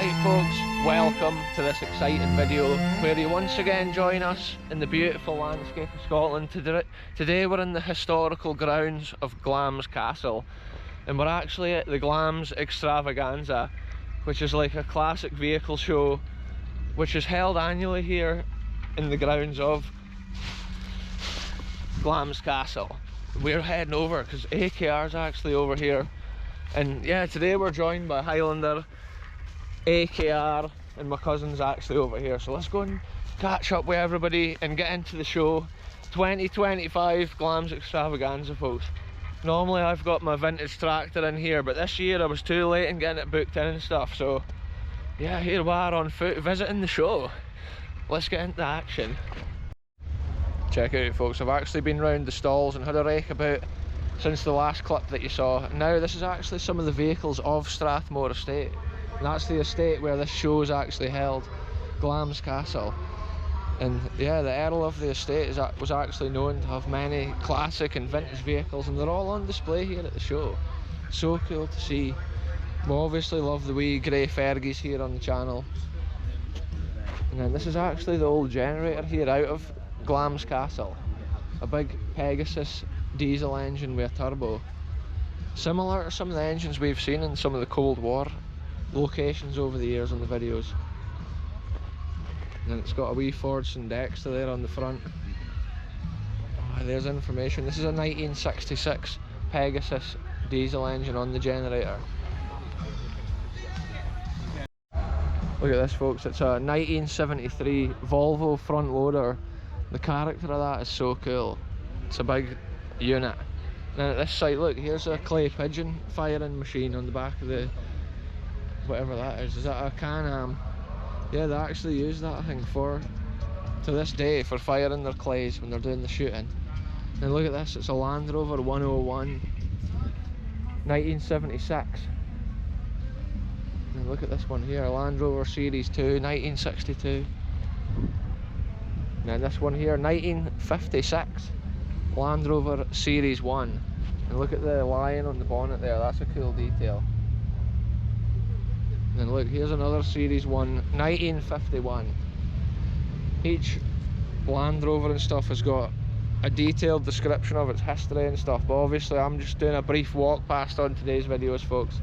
Right folks, welcome to this exciting video where you once again join us in the beautiful landscape of Scotland. Today we're in the historical grounds of Glamis Castle, and we're actually at the Glamis Extravaganza, which is like a classic vehicle show which is held annually here in the grounds of Glamis Castle. We're heading over because AKR's actually over here, and yeah, today we're joined by Highlander, AKR, and my cousin's actually over here, so let's go and catch up with everybody and get into the show. 2025 Glamis Extravaganza, folks. Normally I've got my vintage tractor in here, but this year I was too late in getting it booked in and stuff, so yeah, here we are on foot visiting the show. Let's get into action. Check it out folks, I've actually been round the stalls and had a rake about since the last clip that you saw. Now this is actually some of the vehicles of Strathmore estate, and that's the estate where this show is actually held, Glamis Castle. And yeah, the Earl of the estate was actually known to have many classic and vintage vehicles, and they're all on display here at the show. So cool to see. We obviously love the wee grey Fergies here on the channel. And then this is actually the old generator here out of Glamis Castle. A big Pegasus diesel engine with a turbo. Similar to some of the engines we've seen in some of the Cold War locations over the years on the videos. And it's got a wee Fordson Dexter there on the front. Oh, there's information. This is a 1966 Pegasus diesel engine on the generator. Look at this folks, it's a 1973 Volvo front loader. The character of that is so cool. It's a big unit. And then at this site, look, here's a clay pigeon firing machine on the back of the whatever that is. Is that a Can-Am? Yeah, they actually use that, I think, to this day for firing their clays when they're doing the shooting. And look at this, it's a Land Rover 101 1976. And look at this one here, a Land Rover Series 2 1962. And then this one here, 1956 Land Rover Series 1. And look at the lion on the bonnet there, that's a cool detail. And then look, here's another Series 1, 1951. Each Land Rover and stuff has got a detailed description of its history and stuff, but obviously I'm just doing a brief walk past on today's videos, folks.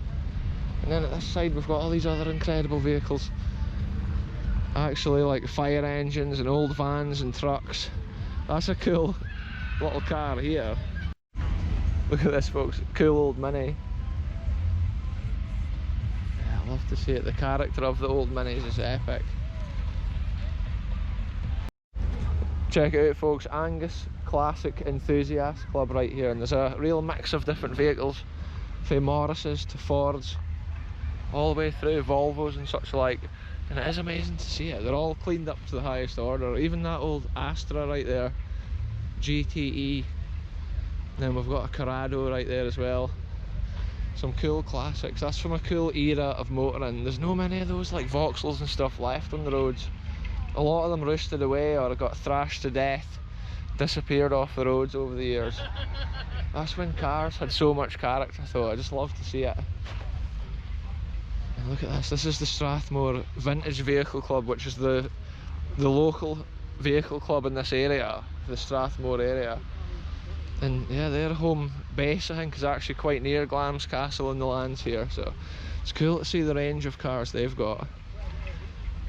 And then at this side we've got all these other incredible vehicles. Actually, like fire engines and old vans and trucks. That's a cool little car here. Look at this folks, cool old Mini. Yeah, I love to see it. The character of the old Minis is epic. Check it out folks, Angus Classic Enthusiast Club right here, and there's a real mix of different vehicles, from Morrises to Fords, all the way through Volvos and such like. And it is amazing to see it. They're all cleaned up to the highest order. Even that old Astra right there, GTE. And then we've got a Corrado right there as well. Some cool classics. That's from a cool era of motoring. There's no many of those like Vauxhalls and stuff left on the roads. A lot of them roosted away or got thrashed to death, disappeared off the roads over the years. That's when cars had so much character, though. I just love to see it. Look at this, this is the Strathmore Vintage Vehicle Club, which is the local vehicle club in this area, the Strathmore area. And yeah, their home base I think is actually quite near Glamis Castle and the lands here, so it's cool to see the range of cars they've got.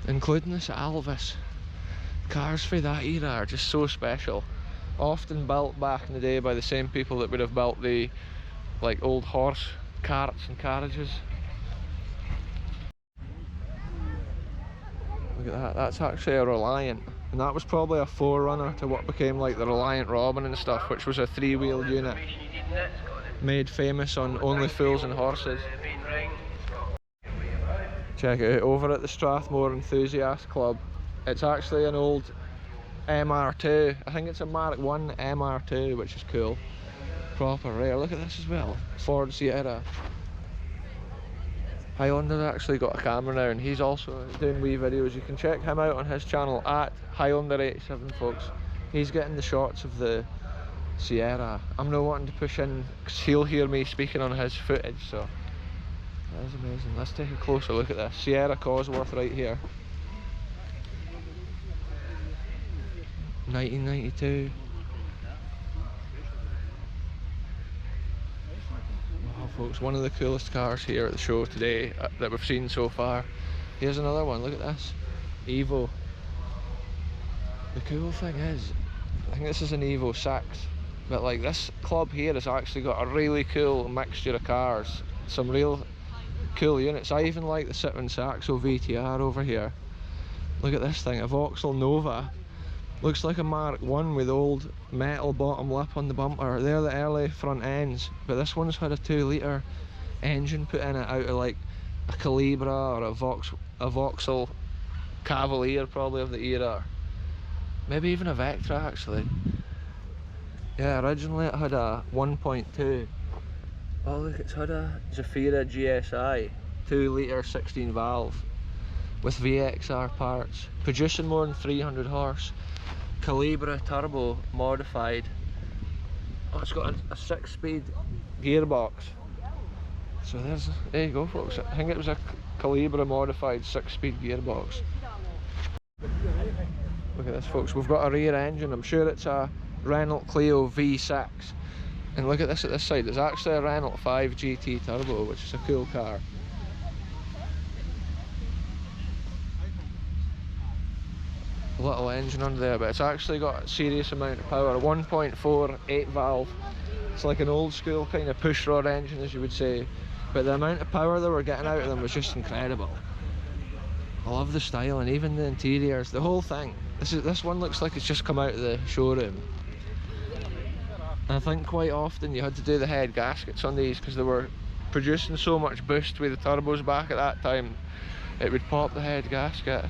Including this Alvis. Cars for that era are just so special. Often built back in the day by the same people that would have built the like old horse carts and carriages. Look at that, that's actually a Reliant, and that was probably a forerunner to what became like the Reliant Robin and stuff, which was a three-wheel unit made famous on Only Fools and Horses. Check it out, over at the Strathmore Enthusiast Club, it's actually an old MR2, I think it's a Mark 1 MR2, which is cool, proper rare. Look at this as well, Ford Sierra. Highlander's actually got a camera now, and he's also doing wee videos. You can check him out on his channel at Highlander87 folks. He's getting the shots of the Sierra. I'm not wanting to push in because he'll hear me speaking on his footage, so That is amazing. Let's take a closer look at this. Sierra Cosworth right here. 1992. Wow folks, one of the coolest cars here at the show today that we've seen so far. Here's another one, look at this. Evo. The cool thing is, I think this is an Evo 6, but like this club here has actually got a really cool mixture of cars. Some real cool units. I even like the Citroen Saxo VTR over here. Look at this thing, a Vauxhall Nova. Looks like a Mark 1 with old metal bottom lip on the bumper. They're the early front ends, but this one's had a 2-litre engine put in it out of like a Calibra or a Vauxhall Cavalier probably of the era. Maybe even a Vectra actually. Yeah, originally it had a 1.2. Oh look, it's had a Zafira GSI 2-litre 16 valve with VXR parts, producing more than 300 horse. Calibra turbo modified. Oh, it's got a 6-speed gearbox. So there you go folks. I think it was a Calibra modified 6-speed gearbox. Look at this folks, we've got a rear engine. I'm sure it's a Renault Clio V6. And look at this side, there's actually a Renault 5 GT Turbo, which is a cool car. A little engine under there, but it's actually got a serious amount of power. A 1.4 8-valve. It's like an old school kind of push rod engine, as you would say, but the amount of power that we're getting out of them was just incredible. I love the style and even the interiors, the whole thing. This one looks like it's just come out of the showroom. And I think quite often you had to do the head gaskets on these because they were producing so much boost with the turbos back at that time. It would pop the head gasket.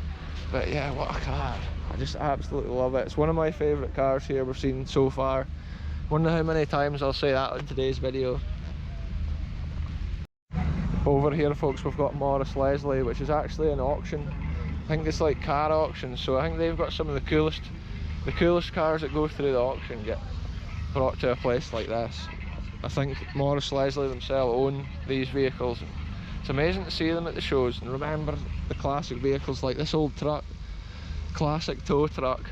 But yeah, what a car. I just absolutely love it. It's one of my favourite cars here we've seen so far. Wonder how many times I'll say that in today's video. Over here folks, we've got Morris Leslie, which is actually an auction. I think it's like car auctions, so I think they've got some of the coolest cars that go through the auction get brought to a place like this. I think Morris Leslie themselves own these vehicles. It's amazing to see them at the shows and remember the classic vehicles like this old truck, classic tow truck.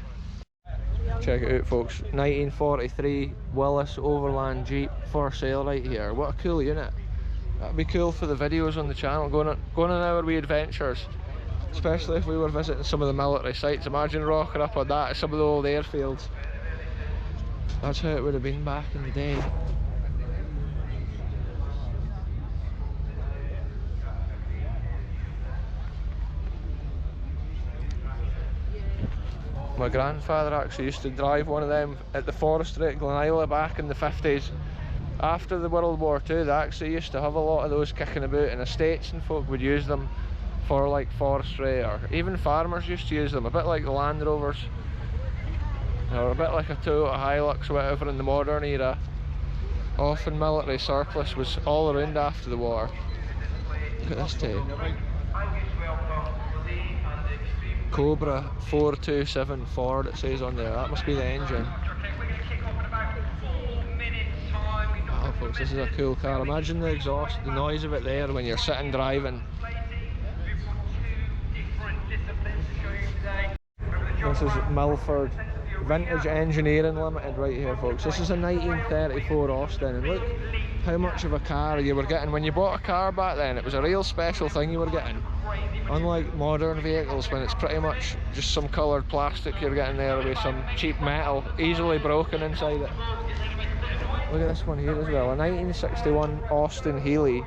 Check it out folks, 1943 Willis Overland Jeep for sale right here. What a cool unit. That'd be cool for the videos on the channel, going on our wee adventures, especially if we were visiting some of the military sites. Imagine rocking up on that at some of the old airfields. That's how it would have been back in the day. My grandfather actually used to drive one of them at the forestry at Glenisla back in the 50s. After the World War II, they actually used to have a lot of those kicking about, and estates and folk would use them for like forestry, or even farmers used to use them, a bit like the Land Rovers, or a bit like a Toyota Hilux or whatever in the modern era. Often military surplus was all around after the war. Look at this tape. Cobra 427 Ford, it says on there. That must be the engine. Wow folks, this is a cool car. Imagine the exhaust, the noise of it there when you're sitting driving. This is Milford Vintage Engineering Limited right here folks. This is a 1934 Austin, and look how much of a car you were getting. When you bought a car back then, it was a real special thing you were getting. Unlike modern vehicles, when it's pretty much just some coloured plastic you're getting there with some cheap metal, easily broken inside it. Look at this one here as well, a 1961 Austin Healey,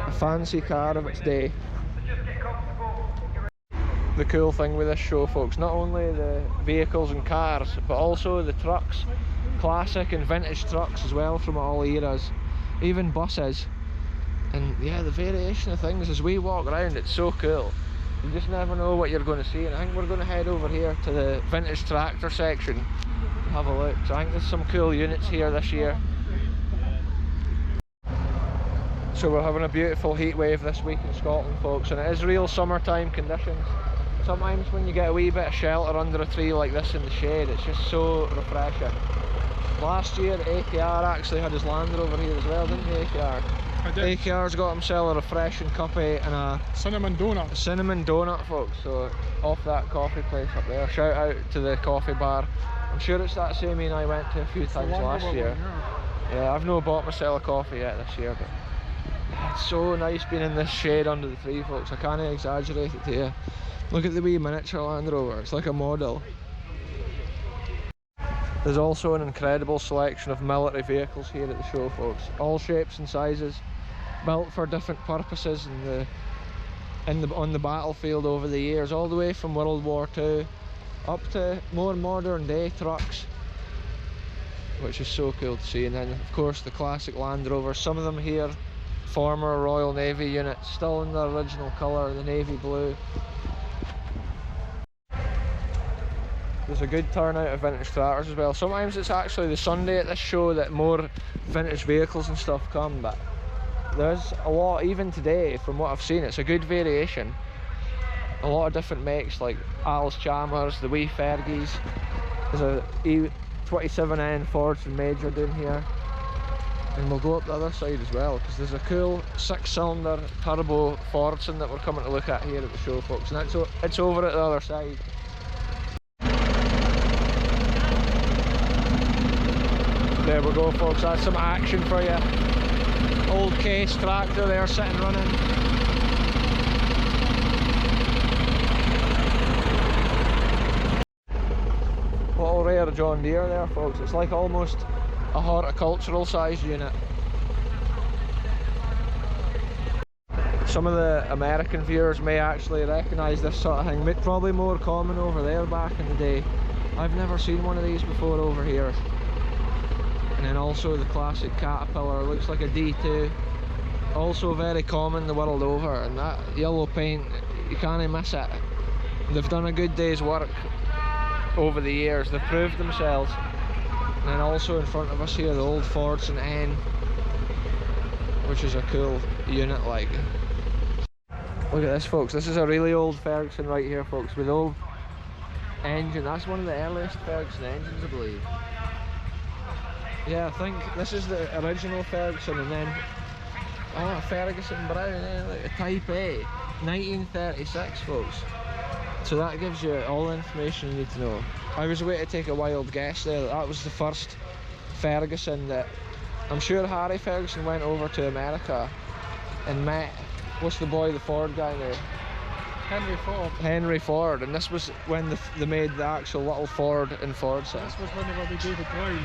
a fancy car of its day. The cool thing with this show folks, not only the vehicles and cars, but also the trucks, classic and vintage trucks as well from all eras, even buses. And yeah, the variation of things as we walk around, it's so cool. You just never know what you're going to see. And I think we're going to head over here to the vintage tractor section and have a look. So I think there's some cool units here this year. So we're having a beautiful heat wave this week in Scotland folks, and it is real summertime conditions. Sometimes when you get a wee bit of shelter under a tree like this in the shade, it's just so refreshing. Last year AKR actually had his Land Rover here as well, didn't he, AKR? I did. AKR's got himself a refreshing cuppy and a Cinnamon donut, folks. So off that coffee place up there. Shout out to the coffee bar. I'm sure it's that same one I went to a few times last year. Yeah, I've not bought myself a coffee yet this year, but yeah, it's so nice being in this shade under the tree, folks. I can't exaggerate it to you. Look at the wee miniature Land Rover, it's like a model. There's also an incredible selection of military vehicles here at the show, folks. All shapes and sizes, built for different purposes on the battlefield over the years, all the way from World War II up to more modern day trucks, which is so cool to see. And then of course the classic Land Rover, some of them here former Royal Navy units, still in the original colour, the navy blue. There's a good turnout of vintage tractors as well. Sometimes it's actually the Sunday at this show that more vintage vehicles and stuff come, but there's a lot, even today, from what I've seen. It's a good variation. A lot of different makes, like Al's Chalmers, the wee Fergies. There's a E27N Fordson Major down here. And we'll go up the other side as well, because there's a cool 6-cylinder turbo Fordson that we're coming to look at here at the show, folks. And it's over at the other side. There we go, folks, that's some action for you. Old case tractor there sitting running. Little rare John Deere there, folks. It's like almost a horticultural size unit. Some of the American viewers may actually recognise this sort of thing, but probably more common over there back in the day. I've never seen one of these before over here. And then also the classic Caterpillar, looks like a D2, also very common the world over, and that yellow paint, you can't miss it. They've done a good day's work over the years, they've proved themselves. And then also in front of us here, the old Fordson N, which is a cool unit like. Look at this, folks, this is a really old Ferguson right here, folks, with old engine. That's one of the earliest Ferguson engines, I believe. Yeah, I think this is the original Ferguson, and then Ferguson Brown, like a Type A, 1936, folks. So that gives you all the information you need to know. I was away to take a wild guess there. That was the first Ferguson that I'm sure Harry Ferguson went over to America and met, what's the boy, the Ford guy now? Henry Ford, and this was when they made the actual little Ford in Fordson. This was when they were with David Brown.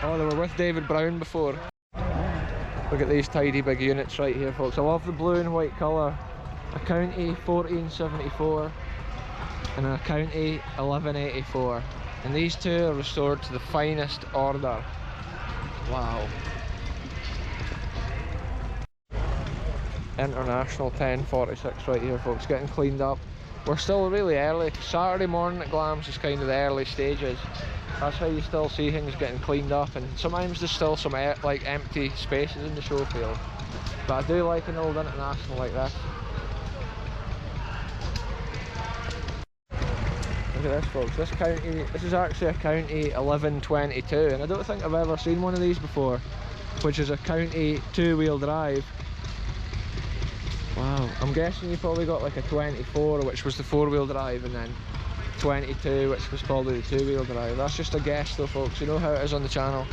Oh, they were with David Brown before. Look at these tidy big units right here, folks. I love the blue and white colour. A County 1474 and a County 1184. And these two are restored to the finest order. Wow. International 1046 right here, folks, getting cleaned up. We're still really early. Saturday morning at Glamis is kind of the early stages. That's how you still see things getting cleaned up, and sometimes there's still some like empty spaces in the show field. But I do like an old international like this. Look at this, folks. This is actually a County 1122, and I don't think I've ever seen one of these before, which is a County 2-wheel drive. Wow, I'm guessing you probably got like a 24, which was the 4-wheel drive, and then 22, which was probably the 2-wheel drive. That's just a guess though, folks, you know how it is on the channel.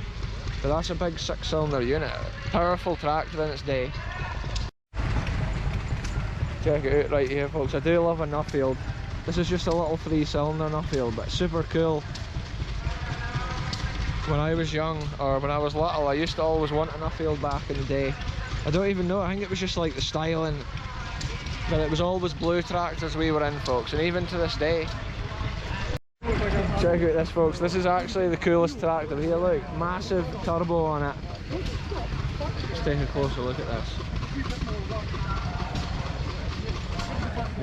But that's a big 6-cylinder unit, powerful tractor in its day. Check it out right here, folks. I do love a Nuffield. This is just a little 3-cylinder Nuffield, but super cool. When I was young, or when I was little, I used to always want a Nuffield back in the day. I don't even know, I think it was just like the styling, but it was always blue tractors we were in, folks, and even to this day. Check out this, folks. This is actually the coolest tractor here. Look, massive turbo on it. Let's take a closer look at this.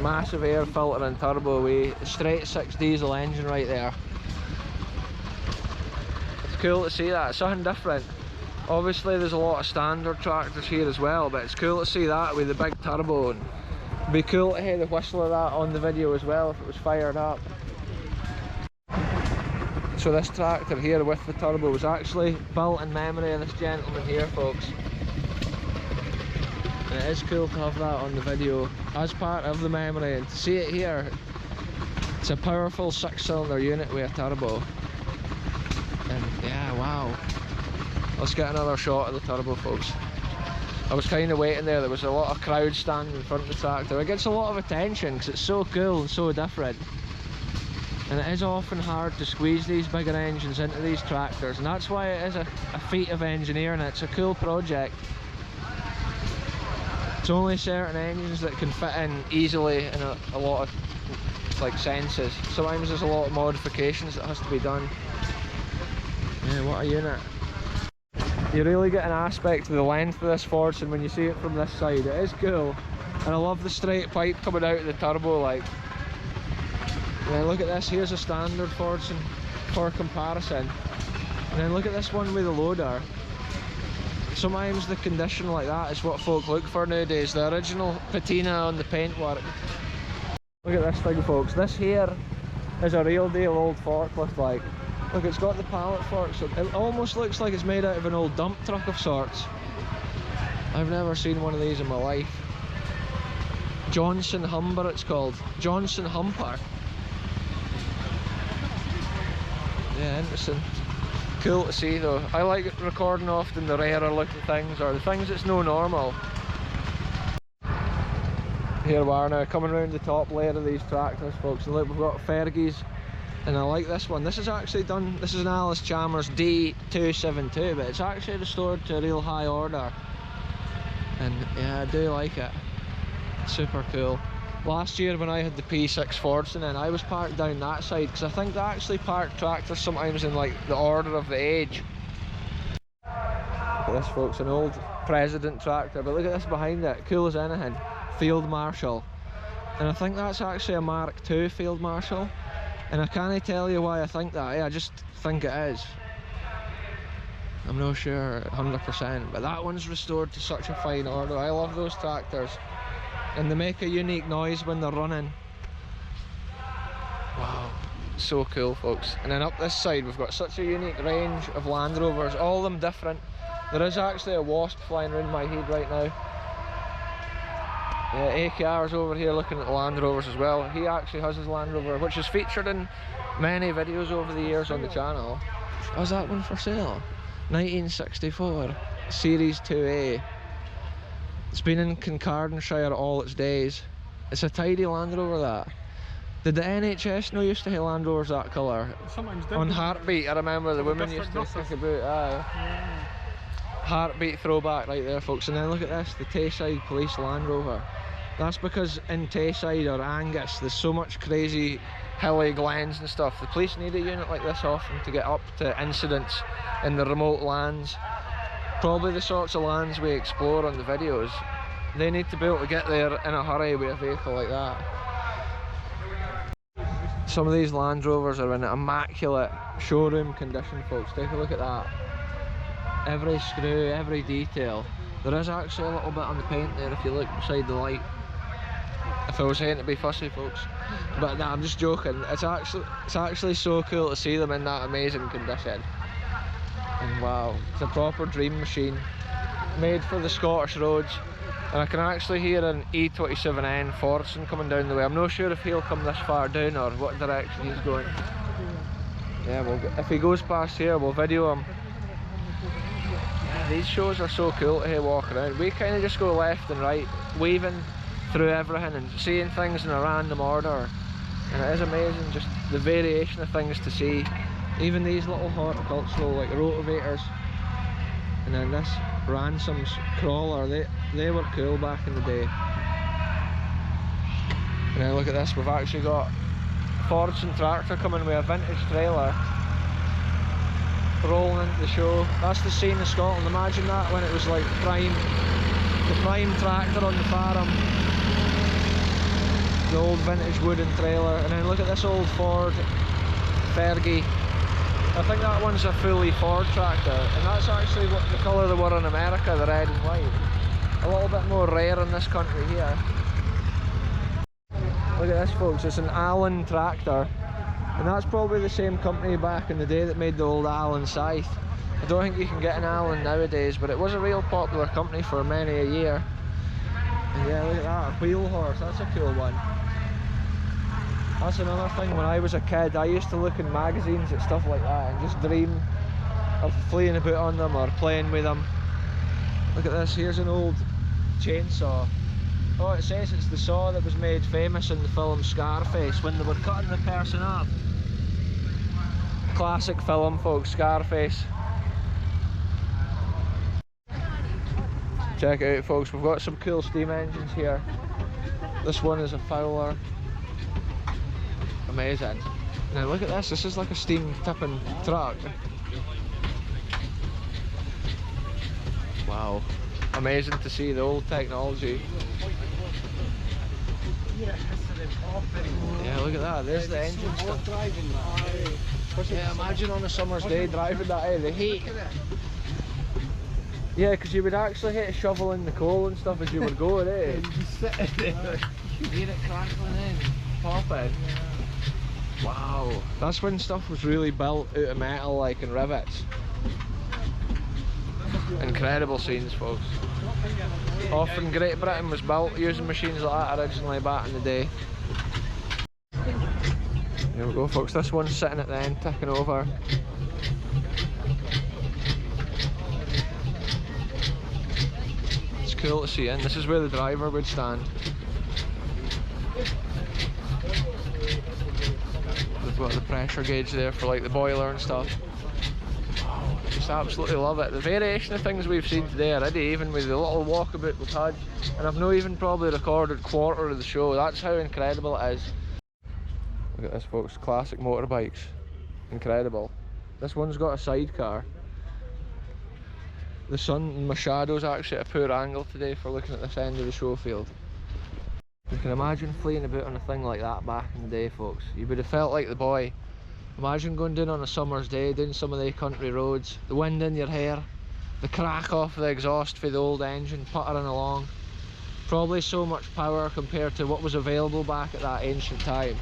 Massive air filter and turbo away. Straight 6 diesel engine right there. It's cool to see that. It's something different. Obviously there's a lot of standard tractors here as well, but it's cool to see that with the big turbo. And it'd be cool to hear the whistle of that on the video as well if it was fired up. So this tractor here with the turbo was actually built in memory of this gentleman here, folks. And it is cool to have that on the video as part of the memory, and to see it here. It's a powerful 6-cylinder unit with a turbo. And yeah, wow. Let's get another shot of the turbo, folks. I was kind of waiting there was a lot of crowd standing in front of the tractor. It gets a lot of attention because it's so cool and so different. And it is often hard to squeeze these bigger engines into these tractors, and that's why it is a feat of engineering. It's a cool project. It's only certain engines that can fit in easily in a lot of like senses. Sometimes there's a lot of modifications that has to be done. Yeah, what a unit. You really get an aspect of the length of this Fordson when you see it from this side. It is cool, and I love the straight pipe coming out of the turbo. Like, and then look at this, here's a standard Fordson for comparison, and then look at this one with the loader. Sometimes the condition like that is what folk look for nowadays, the original patina on the paintwork. Look at this thing, folks. This here is a real deal old forklift. Like, look, it's got the pallet forks. It almost looks like it's made out of an old dump truck of sorts. I've never seen one of these in my life. Johnson Humber it's called. Johnson Humper. Yeah, interesting. Cool to see though. I like recording often the rarer looking things, or the things that's no normal. Here we are now, coming around the top layer of these tractors, folks, and look, we've got Fergies, and I like this one. This is actually done, this is an Alice Chalmers D272, but it's actually restored to a real high order, and yeah, I do like it. Super cool. Last year when I had the P6 Fordson in, I was parked down that side, because I think they actually park tractors sometimes in like the order of the age. Look at this, folks, an old President tractor, but look at this behind it, cool as anything. Field Marshal, and I think that's actually a Mark II Field Marshal, and I can't tell you why I think that. I just think it is. I'm not sure 100%, but that one's restored to such a fine order. I love those tractors, and they make a unique noise when they're running. Wow, so cool, folks. And then up this side we've got such a unique range of Land Rovers, all of them different. There is actually a wasp flying around my head right now. Yeah, AKR's over here looking at the Land Rovers as well. He actually has his Land Rover, which is featured in many videos over the years on the channel. Oh, is that one for sale? 1964, Series 2A. It's been in Kincardineshire all its days. It's a tidy Land Rover, that. Did the NHS no used to have Land Rovers that colour? Sometimes on Heartbeat, I remember the women used to think about, yeah. Heartbeat throwback right there, folks. And then look at this, the Tayside Police Land Rover. That's because in Tayside or Angus there's so much crazy hilly glens and stuff. The police need a unit like this often to get up to incidents in the remote lands. Probably the sorts of lands we explore on the videos. They need to be able to get there in a hurry with a vehicle like that. Some of these Land Rovers are in immaculate showroom condition, folks. Take a look at that. Every screw, every detail. There is actually a little bit on the paint there if you look beside the light. If I was saying to be fussy, folks. But nah, I'm just joking. It's actually so cool to see them in that amazing condition. And wow, it's a proper dream machine. Made for the Scottish roads. And I can actually hear an E27N Fordson coming down the way. I'm not sure if he'll come this far down or what direction he's going. Yeah, if he goes past here, we'll video him. These shows are so cool to walk around. We kind of just go left and right, weaving through everything and seeing things in a random order. And it is amazing, just the variation of things to see. Even these little horticultural like rotovators. And then this Ransom's crawler, they were cool back in the day. And then look at this, we've actually got a Fordson tractor coming with a vintage trailer. Rolling into the show. That's the scene of Scotland. Imagine that when it was like the prime tractor on the farm. The old vintage wooden trailer. And then look at this old Ford Fergie. I think that one's a fully Ford tractor, and that's actually what the colour they were in America, the red and white. A little bit more rare in this country here. Look at this, folks, it's an Allen tractor. And that's probably the same company back in the day that made the old Allen scythe. I don't think you can get an Allen nowadays, but it was a real popular company for many a year. And yeah, look at that, a wheel horse, that's a cool one. That's another thing, when I was a kid I used to look in magazines at stuff like that and just dream of fleeing about on them or playing with them. Look at this, here's an old chainsaw. Oh, it says it's the saw that was made famous in the film Scarface when they were cutting the person up. Classic film, folks, Scarface. Check it out, folks, we've got some cool steam engines here. This one is a Fowler. Amazing. Now look at this is like a steam tipping truck. Wow, amazing to see the old technology. Yeah, look at that, there's the engine stuff. Yeah, imagine on a summer's day driving that out of the heat. Yeah, because you would actually hit a shovel in the coal and stuff as you were going, eh? You just sit there. You hear it crackling in, popping. Wow, that's when stuff was really built out of metal, like, and rivets. Incredible scenes, folks. Often Great Britain was built using machines like that originally back in the day. There we go, folks, this one's sitting at the end, ticking over. It's cool to see in. This is where the driver would stand. We've got the pressure gauge there for like the boiler and stuff. Oh, just absolutely love it. The variation of things we've seen today already, even with the little walkabout we've had, and I've not even probably recorded quarter of the show. That's how incredible it is. Look at this, folks, classic motorbikes. Incredible. This one's got a sidecar. The sun and my shadow's actually at a poor angle today for looking at this end of the show field. You can imagine fleeing about on a thing like that back in the day, folks. You would have felt like the boy. Imagine going down on a summer's day, down some of the country roads, the wind in your hair, the crack off the exhaust for the old engine puttering along. Probably so much power compared to what was available back at that ancient time.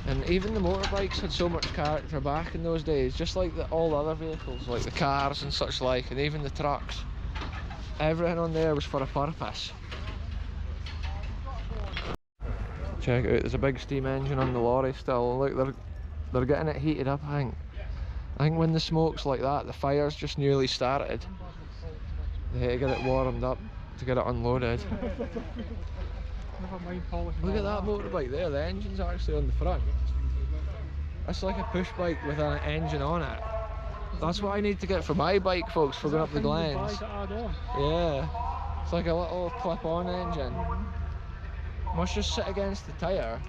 And even the motorbikes had so much character back in those days, just like all the other vehicles, like the cars and such like, and even the trucks. Everything on there was for a purpose. Check it out, there's a big steam engine on the lorry still. Look, they're getting it heated up, I think when the smoke's like that, the fire's just newly started. They had to get it warmed up to get it unloaded. Look at that motorbike there, the engine's actually on the front. It's like a push bike with an engine on it. That's what I need to get for my bike, folks, for going up the glens. Yeah, it's like a little clip-on engine. Must just sit against the tyre.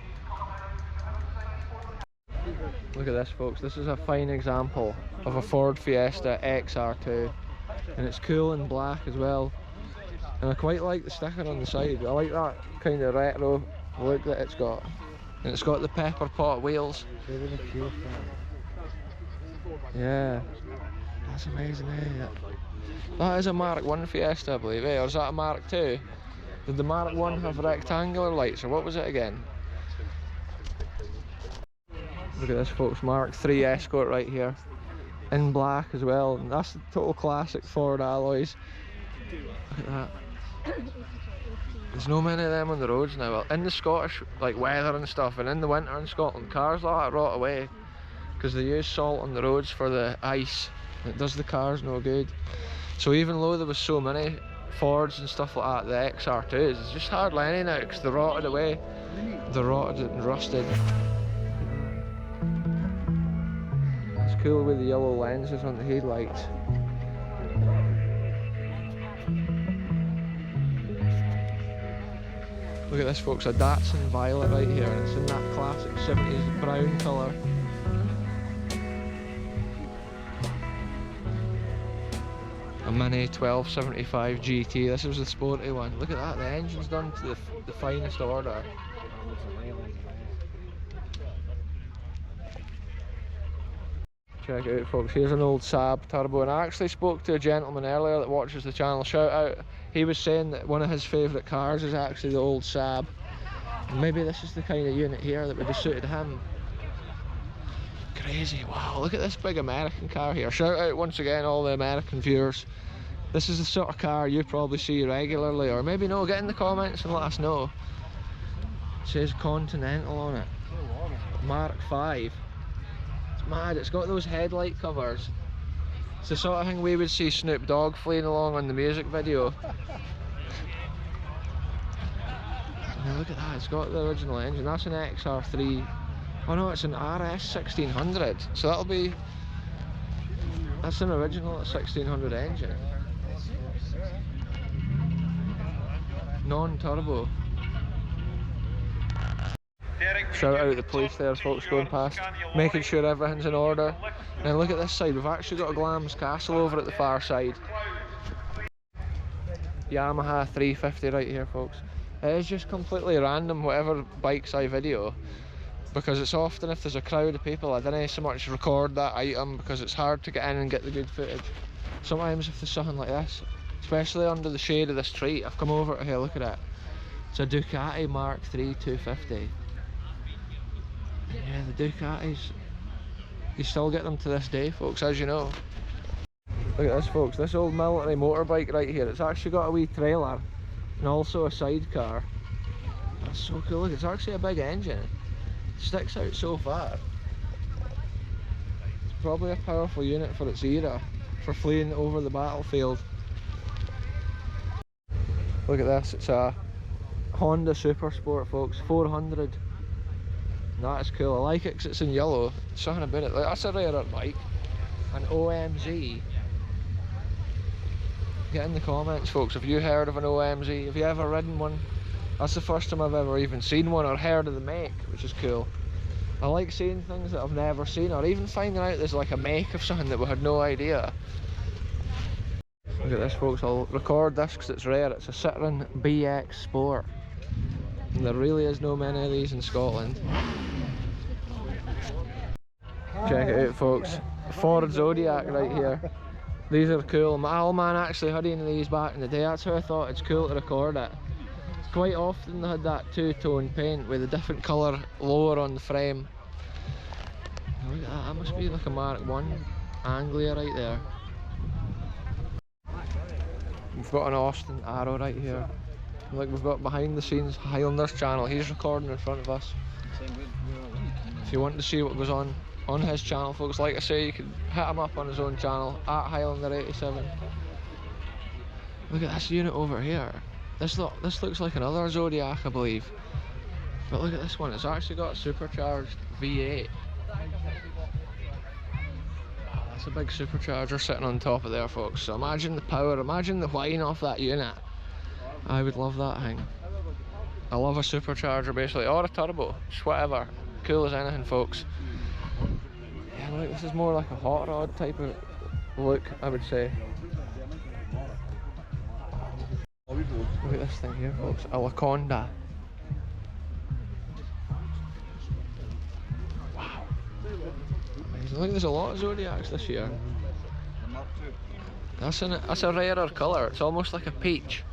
Look at this, folks, this is a fine example of a Ford Fiesta XR2, and it's cool in black as well. And I quite like the sticker on the side. I like that kind of retro look that it's got. And it's got the pepper pot wheels. Yeah, that's amazing, eh? That is a Mark 1 Fiesta, I believe, eh? Or is that a Mark 2? Did the Mark 1 have rectangular lights, or what was it again? Look at this, folks, Mark 3 Escort right here. In black as well, and that's the total classic Ford alloys. Look at that. There's no many of them on the roads now. Well, in the Scottish like weather and stuff, and in the winter in Scotland, cars like that rot away because they use salt on the roads for the ice. It does the cars no good. So even though there was so many Fords and stuff like that, the XR2s, it's just hardly any now because they rotted away. They rotted and rusted. It's cool with the yellow lenses on the headlights. Look at this, folks, a Datsun Violet right here, and it's in that classic 70s brown colour. A Mini 1275 GT, this was the sporty one. Look at that, the engine's done to the finest order. Check it out, folks, here's an old Saab Turbo, and I actually spoke to a gentleman earlier that watches the channel, shout out. He was saying that one of his favourite cars is actually the old Saab. And maybe this is the kind of unit here that would have suited him. Crazy, wow, look at this big American car here. Shout out once again all the American viewers. This is the sort of car you probably see regularly, or maybe no, get in the comments and let us know. It says Continental on it. Mark 5. It's mad, it's got those headlight covers. It's the sort of thing we would see Snoop Dogg fleeing along on the music video. Now look at that, it's got the original engine. That's an XR3. Oh no, it's an RS 1600. So that'll be... That's an original 1600 engine. Non-turbo. Shout out the police there, folks, going past, making sure everything's in order. And look at this side, we've actually got a Glamis Castle over at the far side. Yamaha 350 right here, folks. It is just completely random whatever bikes I video, because it's often if there's a crowd of people I don't so much record that item because it's hard to get in and get the good footage. Sometimes if there's something like this, especially under the shade of this tree, I've come over to here, look at it. It's a Ducati Mark III 250. Yeah, the Ducatis, you still get them to this day, folks, as you know. Look at this, folks, this old military motorbike right here. It's actually got a wee trailer and also a sidecar. That's so cool. Look, it's actually a big engine. It sticks out so far. It's probably a powerful unit for its era, for fleeing over the battlefield. Look at this, it's a Honda Super Sport, folks, 400. That is cool. I like it because it's in yellow. There's something about it. Like, that's a rarer bike. An OMZ. Get in the comments, folks. Have you heard of an OMZ? Have you ever ridden one? That's the first time I've ever even seen one or heard of the make, which is cool. I like seeing things that I've never seen, or even finding out there's like a make of something that we had no idea. Look at this, folks. I'll record this because it's rare. It's a Citroen BX Sport. And there really is no many of these in Scotland. Check it out, folks. Ford Zodiac right here. These are cool. My old man actually had one of these back in the day. That's how I thought it's cool to record it. Quite often they had that two-tone paint with a different colour lower on the frame. Look at that. That must be like a Mark 1 Anglia right there. We've got an Austin Arrow right here. Like, we've got behind the scenes Highlander's channel. He's recording in front of us. If you want to see what goes on his channel, folks, like I say, you can hit him up on his own channel at Highlander87. Look at this unit over here. This looks like another Zodiac, I believe. But look at this one. It's actually got a supercharged V8. That's a big supercharger sitting on top of there, folks. So imagine the power, imagine the whine off that unit. I would love that thing. I love a supercharger basically, or a turbo, just whatever. Cool as anything, folks. Yeah, look, this is more like a hot rod type of look, I would say. Look at this thing here, folks, a Laconda. Wow. Amazing. Look, there's a lot of Zodiacs this year. That's a rarer colour, it's almost like a peach.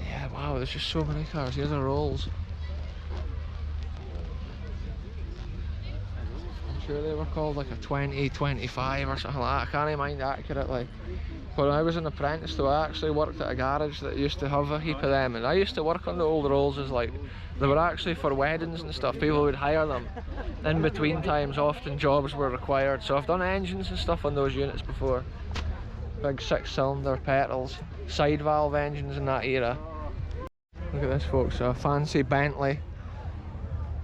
Yeah, wow, there's just so many cars. Here's a Rolls. I'm sure they were called like a 2025 or something like that. I can't mind accurately. When I was an apprentice though, I actually worked at a garage that used to have a heap of them, and I used to work on the old Rollses. Like, they were actually for weddings and stuff. People would hire them. In between times, often jobs were required. So I've done engines and stuff on those units before. Big 6-cylinder petrels, side valve engines in that era. Look at this, folks, a fancy Bentley.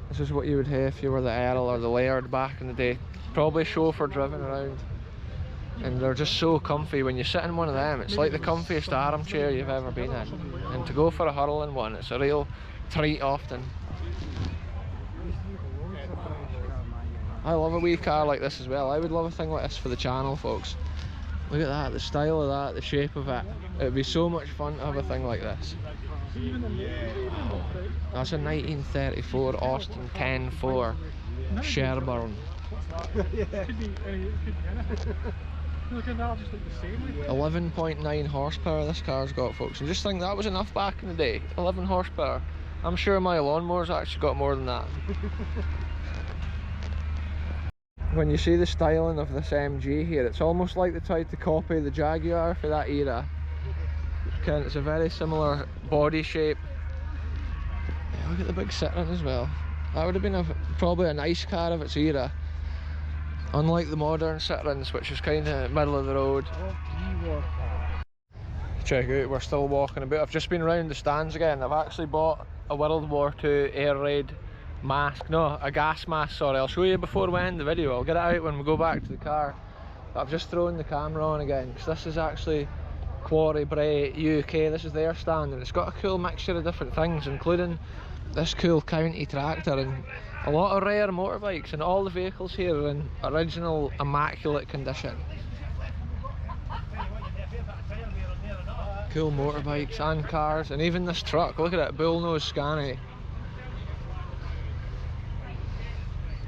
This is what you would have if you were the Earl or the Laird back in the day. Probably chauffeur driven around. And they're just so comfy. When you sit in one of them, it's like the comfiest armchair you've ever been in. And to go for a hurl in one, it's a real treat often. I love a wee car like this as well. I would love a thing like this for the channel, folks. Look at that, the style of that, the shape of it. It would be so much fun to have a thing like this. Wow. That's a 1934 Austin 10-4 Sherburne. 11.9 horsepower this car's got, folks. And just think that was enough back in the day. 11 horsepower. I'm sure my lawnmower's actually got more than that. When you see the styling of this MG here, it's almost like they tried to copy the Jaguar for that era. It's a very similar body shape. Yeah, look at the big Citroen as well. That would have been probably a nice car of its era. Unlike the modern Citroens, which is kind of middle of the road. Check out, we're still walking about. I've just been round the stands again. I've actually bought a World War II air raid mask. No, a gas mask, sorry. I'll show you before we end the video. I'll get it out when we go back to the car. But I've just thrown the camera on again, because this is actually Quarry Bray UK. This is their stand, and it's got a cool mixture of different things, including this cool county tractor and a lot of rare motorbikes, and all the vehicles here are in original immaculate condition. Cool motorbikes and cars, and even this truck, look at it, bullnose Scania.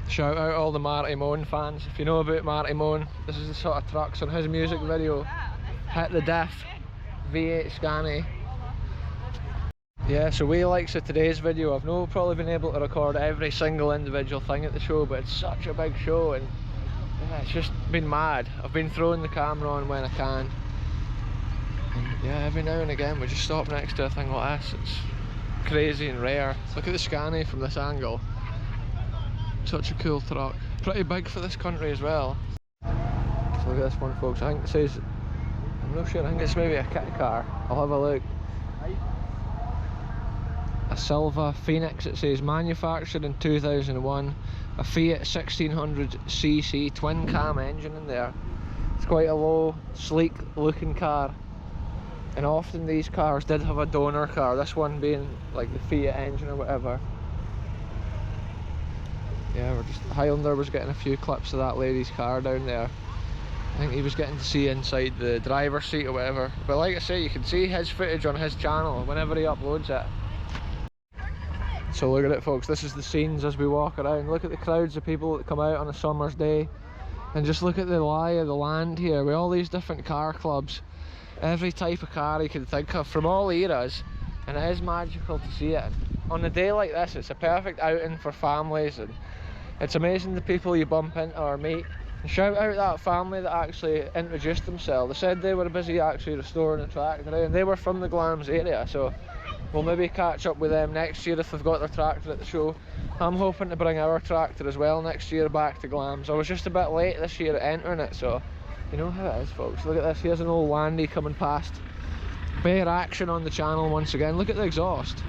Shout out all the Marty Moan fans. If you know about Marty Moan, this is the sort of trucks on his music video. Hit the Diff, V8 Scania. Yeah, so we likes of today's video, I've not probably been able to record every single individual thing at the show, but it's such a big show, and yeah, it's just been mad. I've been throwing the camera on when I can. And yeah, every now and again we just stop next to a thing like this. It's crazy and rare. Look at the Scania from this angle. Such a cool truck. Pretty big for this country as well. So look at this one, folks. I think it says, I'm not sure, I think it's maybe a kit car. I'll have a look. A Silva Phoenix, it says, manufactured in 2001. A Fiat 1600cc twin cam engine in there. It's quite a low, sleek looking car. And often these cars did have a donor car, this one being like the Fiat engine or whatever. Yeah, Highlander was getting a few clips of that lady's car down there. I think he was getting to see inside the driver's seat or whatever. But like I say, you can see his footage on his channel whenever he uploads it. So look at it, folks, this is the scenes as we walk around. Look at the crowds of people that come out on a summer's day. And just look at the lie of the land here with all these different car clubs. Every type of car you can think of from all eras, and it is magical to see it. On a day like this, it's a perfect outing for families, and it's amazing the people you bump into or meet. And shout out that family that actually introduced themselves. They said they were busy actually restoring the tractor, and they were from the Glamis area, so we'll maybe catch up with them next year if they've got their tractor at the show. I'm hoping to bring our tractor as well next year back to Glamis. I was just a bit late this year at entering it, so you know how it is, folks. Look at this, here's an old Landy coming past. Bare action on the channel once again. Look at the exhaust.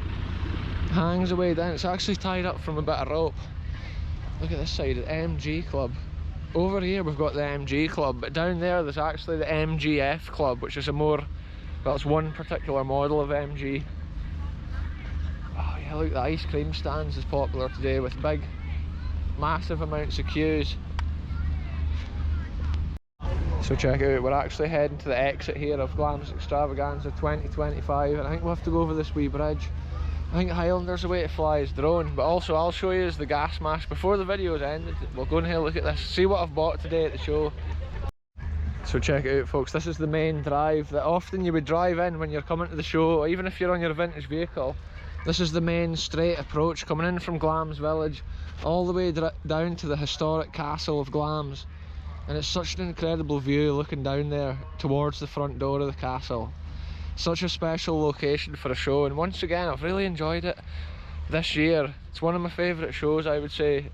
Hangs away down, it's actually tied up from a bit of rope. Look at this side, the MG Club. Over here we've got the MG Club, but down there there's actually the MGF Club, which is a more, well, it's one particular model of MG. Oh yeah, look, the ice cream stands is popular today with big, massive amounts of queues. So check out, we're actually heading to the exit here of Glamis Extravaganza 2025, and I think we'll have to go over this wee bridge. I think Highlander's the way to fly his drone, but also I'll show you the gas mask before the video's ended. We'll go and have a look at this, see what I've bought today at the show. So check it out, folks, this is the main drive that often you would drive in when you're coming to the show, or even if you're on your vintage vehicle. This is the main straight approach coming in from Glamis Village all the way down to the historic castle of Glamis. And it's such an incredible view looking down there towards the front door of the castle. Such a special location for a show, and once again I've really enjoyed it this year. It's one of my favourite shows, I would say,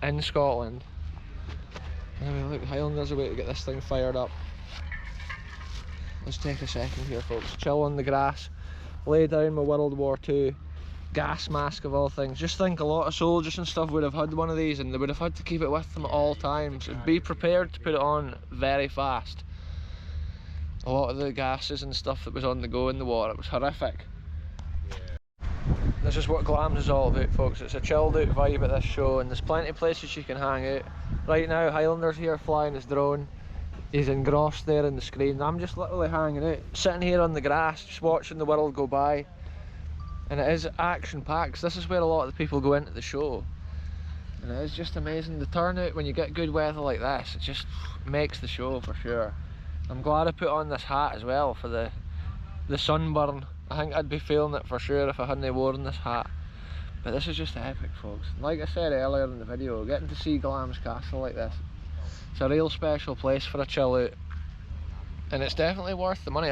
in Scotland. Anyway, look, Highlander's a way to get this thing fired up. Let's take a second here, folks, chill on the grass, lay down my World War II gas mask of all things. Just think a lot of soldiers and stuff would have had one of these, and they would have had to keep it with them at all times and be prepared to put it on very fast. A lot of the gases and stuff that was on the go in the war, it was horrific. Yeah. This is what Glamis is all about, folks. It's a chilled out vibe at this show, and there's plenty of places you can hang out. Right now Highlander's here flying his drone. He's engrossed there in the screen. I'm just literally hanging out, sitting here on the grass, just watching the world go by. And it is action packed. This is where a lot of the people go into the show, and it is just amazing. The turnout when you get good weather like this, it just makes the show for sure. I'm glad I put on this hat as well for the sunburn. I think I'd be feeling it for sure if I hadn't worn this hat. But this is just epic, folks. Like I said earlier in the video, getting to see Glamis Castle like this, It's a real special place for a chill out, and it's definitely worth the money.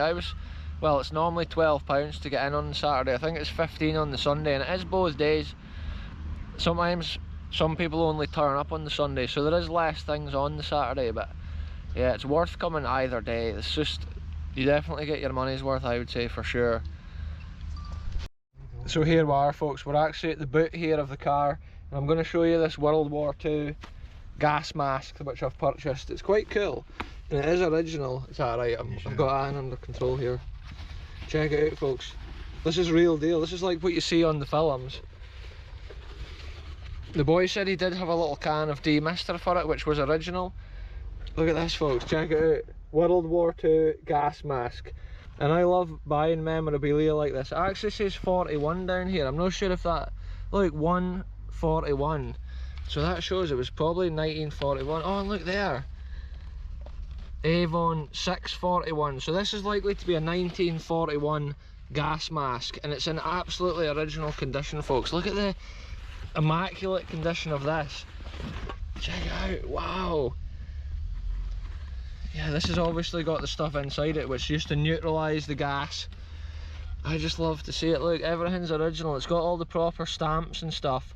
Well, it's normally £12 to get in on Saturday. I think it's 15 on the Sunday, and it is both days. Sometimes some people only turn up on the Sunday, so there is less things on the Saturday, but yeah, it's worth coming either day. It's just, you definitely get your money's worth, I would say, for sure. So here we are, folks. We're actually at the boot here of the car, and I'm going to show you this World War II gas mask which I've purchased. It's quite cool, and it is original. It's alright, I've got Anne under control here. Check it out, folks. This is real deal. This is like what you see on the films. The boy said he did have a little can of demister for it, which was original. Look at this, folks. Check it out. World War II gas mask. And I love buying memorabilia like this. It actually says 41 down here. I'm not sure if that... Look, 141. So that shows it was probably 1941. Oh, and look there. Avon 641. So this is likely to be a 1941 gas mask, and it's in absolutely original condition, folks. Look at the immaculate condition of this. Check it out. Wow. Yeah, this has obviously got the stuff inside it which used to neutralise the gas. I just love to see it. Look, everything's original. It's got all the proper stamps and stuff.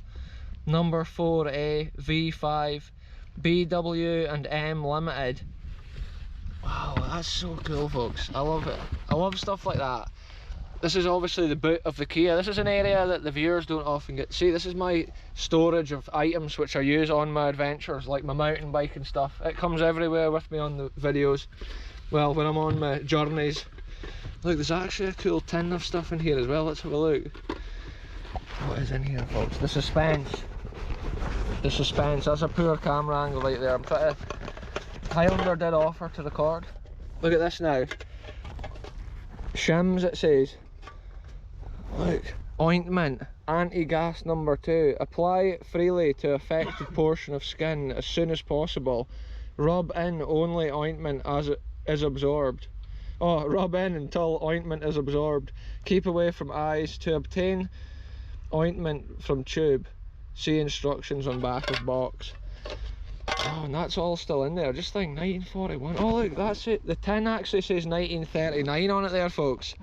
Number 4A, V5, BW and M Limited. Wow, that's so cool, folks. I love it. I love stuff like that. This is obviously the boot of the Kia. This is an area that the viewers don't often get to see. This is my storage of items which I use on my adventures, like my mountain bike and stuff. It comes everywhere with me on the videos. Well, when I'm on my journeys. Look, there's actually a cool tin of stuff in here as well. Let's have a look. What is in here, folks? The suspense. The suspense. That's a poor camera angle right there. I'm trying to... Highlander did offer to record. Look at this now. Shims, it says. Look. Ointment. Anti-gas number 2. Apply freely to affected portion of skin as soon as possible. Rub in only ointment as it is absorbed. Oh, rub in until ointment is absorbed. Keep away from eyes. To obtain ointment from tube, see instructions on back of box. Oh, and that's all still in there. Just think, 1941. Oh look, that's it. The tin actually says 1939 on it there, folks.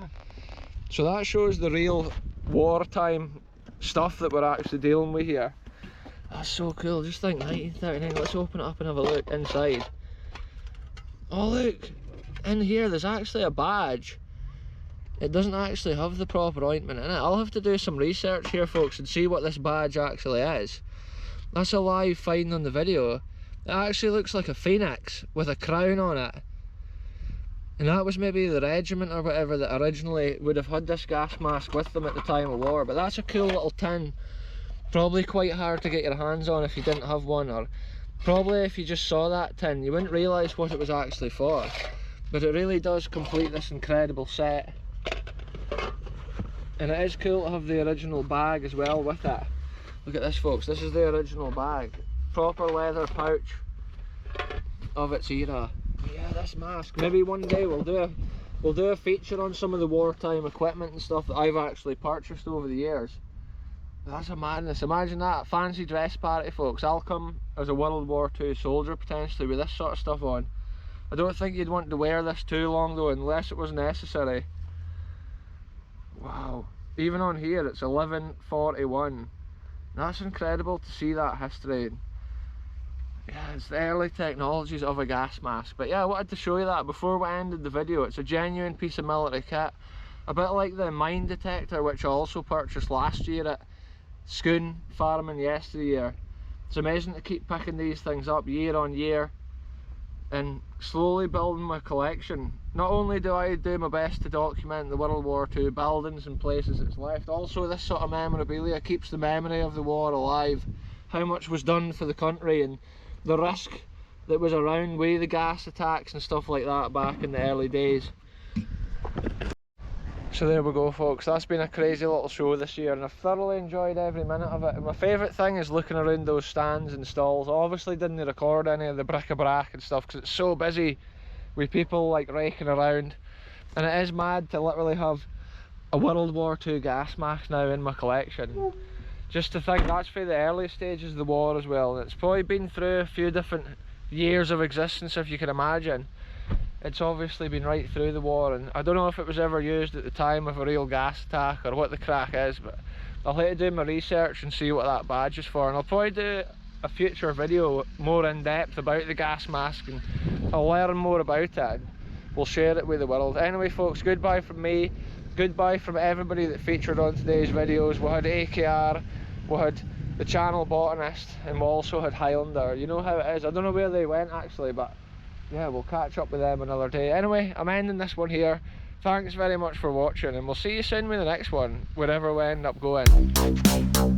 So that shows the real wartime stuff that we're actually dealing with here. That's so cool. Just think, 1939. Let's open it up and have a look inside. Oh look, in here there's actually a badge. It doesn't actually have the proper ointment in it. I'll have to do some research here, folks, and see what this badge actually is. That's a live find on the video. It actually looks like a phoenix with a crown on it. And that was maybe the regiment or whatever that originally would have had this gas mask with them at the time of war. But that's a cool little tin. Probably quite hard to get your hands on if you didn't have one, or probably if you just saw that tin you wouldn't realise what it was actually for. But it really does complete this incredible set. And it is cool to have the original bag as well with it. Look at this, folks. This is the original bag. Proper leather pouch of its era. Yeah, this mask. Maybe one day we'll do a feature on some of the wartime equipment and stuff that I've actually purchased over the years. That's a madness. Imagine that. Fancy dress party, folks. I'll come as a World War II soldier potentially with this sort of stuff on. I don't think you'd want to wear this too long though, unless it was necessary. Wow. Even on here it's 1141. That's incredible to see that history. Yeah, it's the early technologies of a gas mask. But yeah, I wanted to show you that before we ended the video. It's a genuine piece of military kit. A bit like the mine detector, which I also purchased last year at Scone Farming yesteryear. It's amazing to keep picking these things up year on year and slowly building my collection. Not only do I do my best to document the World War II buildings and places it's left, also this sort of memorabilia keeps the memory of the war alive. How much was done for the country and the risk that was around with the gas attacks and stuff like that back in the early days. So there we go, folks. That's been a crazy little show this year and I've thoroughly enjoyed every minute of it. And my favourite thing is looking around those stands and stalls. I obviously didn't record any of the bric-a-brac and stuff because it's so busy with people like raking around, and it is mad to literally have a World War II gas mask now in my collection. Just to think that's for the early stages of the war as well, and it's probably been through a few different years of existence, if you can imagine. It's obviously been right through the war, and I don't know if it was ever used at the time of a real gas attack or what the crack is, but I'll have to do my research and see what that badge is for, and I'll probably do a future video more in depth about the gas mask, and I'll learn more about it. We'll share it with the world. Anyway folks, goodbye from me, goodbye from everybody that featured on today's videos. We had AKR, we had the channel botanist, and we also had Highlander. You know how it is. I don't know where they went actually, but yeah, we'll catch up with them another day. Anyway, I'm ending this one here. Thanks very much for watching, and we'll see you soon with the next one, wherever we end up going.